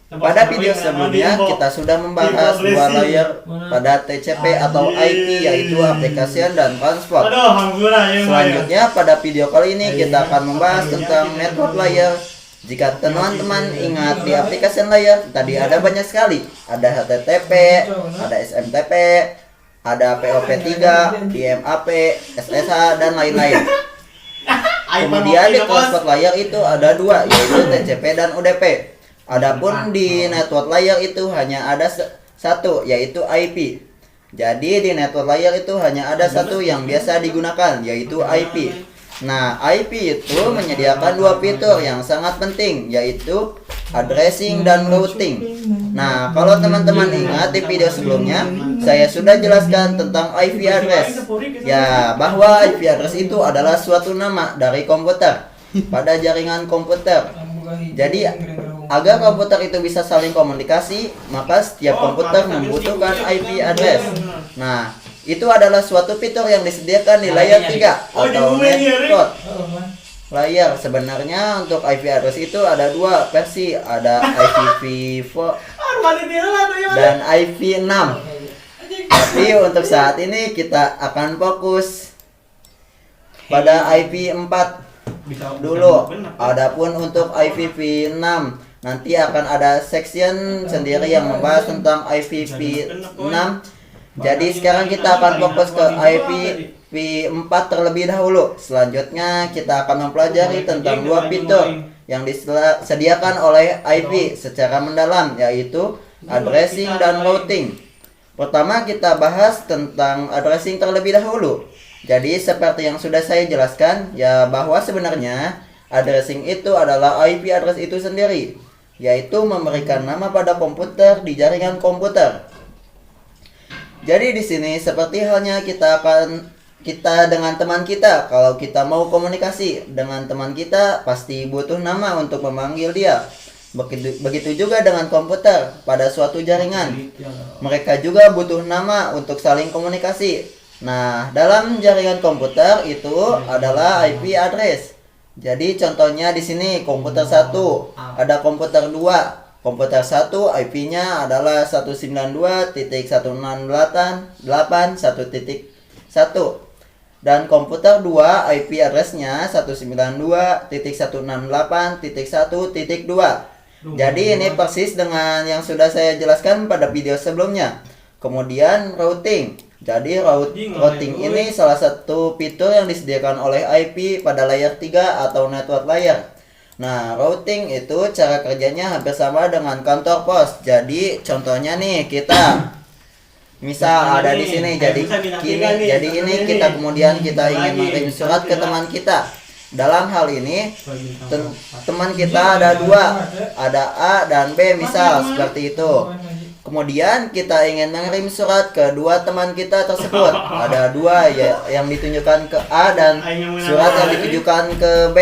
Pada video sebelumnya kita sudah membahas dua layer pada TCP atau IP, yaitu application dan transport. Selanjutnya pada video kali ini kita akan membahas tentang network layer. Jika teman-teman ingat di application layer tadi ada banyak sekali, ada HTTP, ada SMTP, ada POP3, IMAP, SSH dan lain-lain. Kemudian di transport layer itu ada dua, yaitu TCP dan UDP. Adapun di network layer itu hanya ada satu, yaitu IP. Jadi di network layer itu hanya ada satu yang biasa digunakan, yaitu IP. Nah, IP itu menyediakan dua fitur yang sangat penting, yaitu addressing dan routing. Nah, kalau teman-teman ingat di video sebelumnya, saya sudah jelaskan tentang IP address. Ya, bahwa IP address itu adalah suatu nama dari komputer pada jaringan komputer. Jadi, agar komputer itu bisa saling komunikasi, maka setiap komputer membutuhkan IP address. Nah, itu adalah suatu fitur yang disediakan di layer 3 atau network layer. Sebenarnya untuk IP address itu ada dua versi, ada IPv4 dan IP6. Tapi untuk saat ini kita akan fokus pada IP4 dulu. Adapun untuk IPv6 nanti akan ada section sendiri yang membahas tentang IPv6. Jadi sekarang kita akan fokus ke IPv4 terlebih dahulu. Selanjutnya kita akan mempelajari tentang dua fitur yang disediakan oleh IP secara mendalam, yaitu addressing dan routing. Pertama kita bahas tentang addressing terlebih dahulu. Jadi seperti yang sudah saya jelaskan, ya bahwa sebenarnya addressing itu adalah IP address itu sendiri, yaitu memberikan nama pada komputer di jaringan komputer. Jadi di sini seperti halnya kita dengan teman kita, kalau kita mau komunikasi dengan teman kita pasti butuh nama untuk memanggil dia. Begitu juga dengan komputer pada suatu jaringan, mereka juga butuh nama untuk saling komunikasi. Nah, dalam jaringan komputer itu adalah IP address. Jadi contohnya di sini komputer 1, ada komputer 2. Komputer 1 IP-nya adalah 192.168.1.1 dan komputer 2 IP address-nya 192.168.1.2. Jadi ini persis dengan yang sudah saya jelaskan pada video sebelumnya. Kemudian routing. Jadi routing ini salah satu fitur yang disediakan oleh IP pada layer 3 atau network layer. Nah, routing itu cara kerjanya hampir sama dengan kantor pos. Jadi contohnya nih kita misal ada di sini, jadi ini kita kemudian kita ingin mengirim surat ke teman kita. Dalam hal ini teman kita ada dua, ada A dan B misal seperti itu. Kemudian kita ingin mengirim surat ke dua teman kita tersebut. Ada dua ya, yang ditunjukkan ke A dan surat yang ditujukan ke B.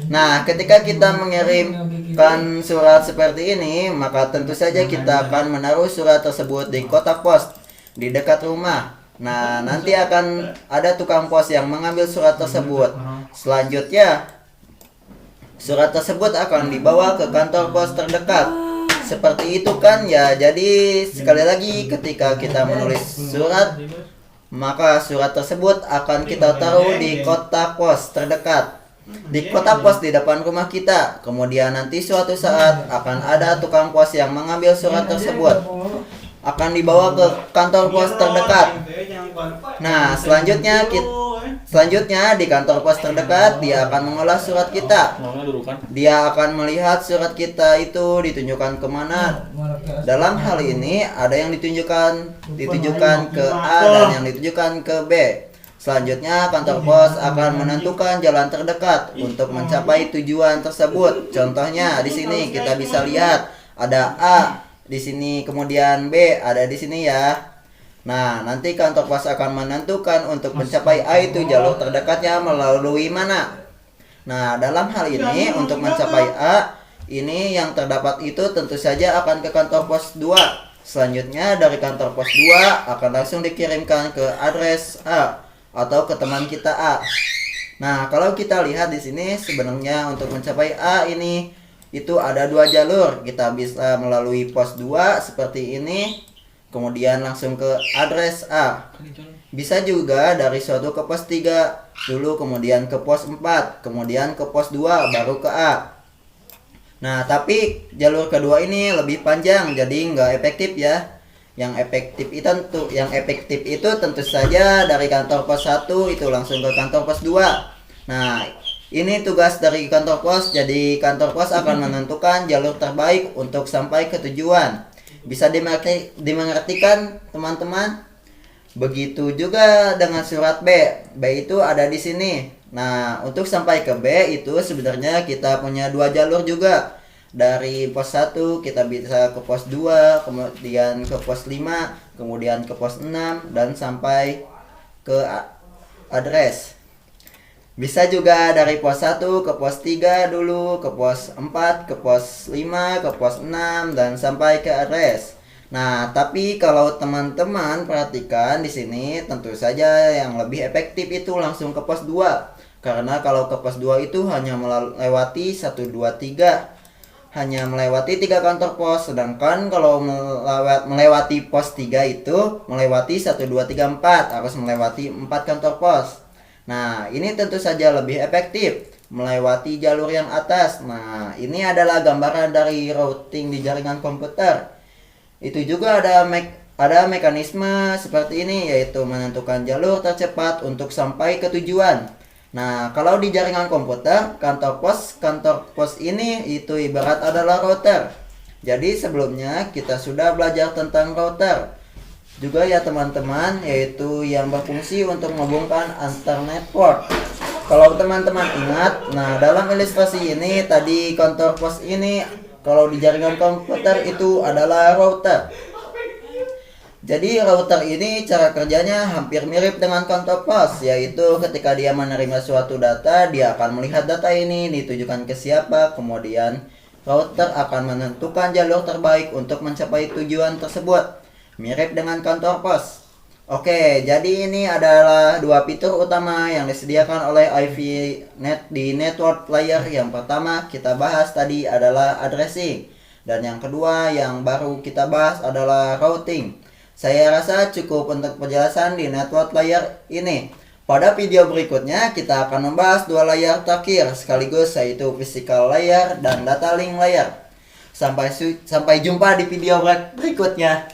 Nah, ketika kita mengirimkan surat seperti ini, maka tentu saja kita akan menaruh surat tersebut di kotak pos di dekat rumah. Nah, nanti akan ada tukang pos yang mengambil surat tersebut. Selanjutnya, surat tersebut akan dibawa ke kantor pos terdekat. Seperti itu kan ya. Jadi sekali lagi ketika kita menulis surat, maka surat tersebut akan kita taruh di kotak pos terdekat, di kotak pos di depan rumah kita. Kemudian nanti suatu saat akan ada tukang pos yang mengambil surat tersebut, akan dibawa ke kantor pos terdekat. Nah, selanjutnya di kantor pos terdekat dia akan mengolah surat kita. Dia akan melihat surat kita itu ditunjukkan kemana. Dalam hal ini ada yang ditujukan ke A dan yang ditujukan ke B. Selanjutnya kantor pos akan menentukan jalan terdekat untuk mencapai tujuan tersebut. Contohnya di sini kita bisa lihat ada A di sini, kemudian B ada di sini ya. Nah, nanti kantor pos akan menentukan untuk mencapai A itu jalur terdekatnya melalui mana. Nah, dalam hal ini untuk mencapai A ini yang terdapat itu tentu saja akan ke kantor pos 2. Selanjutnya dari kantor pos 2 akan langsung dikirimkan ke address A atau ke teman kita A. Nah, kalau kita lihat di sini sebenarnya untuk mencapai A ini itu ada 2 jalur. Kita bisa melalui pos 2 seperti ini, kemudian langsung ke address A. Bisa juga dari suatu ke pos 3 dulu, kemudian ke pos 4, kemudian ke pos 2 baru ke A. Nah, tapi jalur kedua ini lebih panjang, jadi nggak efektif ya. Yang efektif itu tentu saja dari kantor pos 1 itu langsung ke kantor pos 2. Nah, ini tugas dari kantor pos. Jadi kantor pos akan menentukan jalur terbaik untuk sampai ke tujuan. Bisa dimengertikan teman-teman? Begitu juga dengan surat B. B itu ada di sini. Nah, untuk sampai ke B itu sebenarnya kita punya 2 jalur juga. Dari pos 1 kita bisa ke pos 2, kemudian ke pos 5, kemudian ke pos 6, dan sampai ke address. Bisa juga dari pos 1 ke pos 3 dulu, ke pos 4, ke pos 5, ke pos 6, dan sampai ke address. Nah, tapi kalau teman-teman perhatikan di sini, tentu saja yang lebih efektif itu langsung ke pos 2. Karena kalau ke pos 2 itu hanya melewati 1, 2, 3. Hanya melewati 3 kantor pos, sedangkan kalau melewati pos 3 itu melewati 1, 2, 3, 4, harus melewati 4 kantor pos. Nah, ini tentu saja lebih efektif melewati jalur yang atas. Nah, ini adalah gambaran dari routing di jaringan komputer. Itu juga ada mekanisme seperti ini, yaitu menentukan jalur tercepat untuk sampai ke tujuan. Nah, kalau di jaringan komputer, kantor pos ini itu ibarat adalah router. Jadi sebelumnya kita sudah belajar tentang router juga ya teman-teman, yaitu yang berfungsi untuk menghubungkan antar network. Kalau teman-teman ingat, nah dalam ilustrasi ini tadi kantor pos ini kalau di jaringan komputer itu adalah router. Jadi router ini cara kerjanya hampir mirip dengan kantor pos, yaitu ketika dia menerima suatu data, dia akan melihat data ini ditujukan ke siapa, kemudian router akan menentukan jalur terbaik untuk mencapai tujuan tersebut. Mirip dengan kantor pos. Oke, jadi ini adalah 2 fitur utama yang disediakan oleh IVNet di network layer. Yang pertama kita bahas tadi adalah addressing, dan yang kedua yang baru kita bahas adalah routing. Saya rasa cukup untuk penjelasan di network layer ini. Pada video berikutnya kita akan membahas 2 layar terakhir sekaligus, yaitu physical layer dan data link layer. Sampai jumpa di video berikutnya.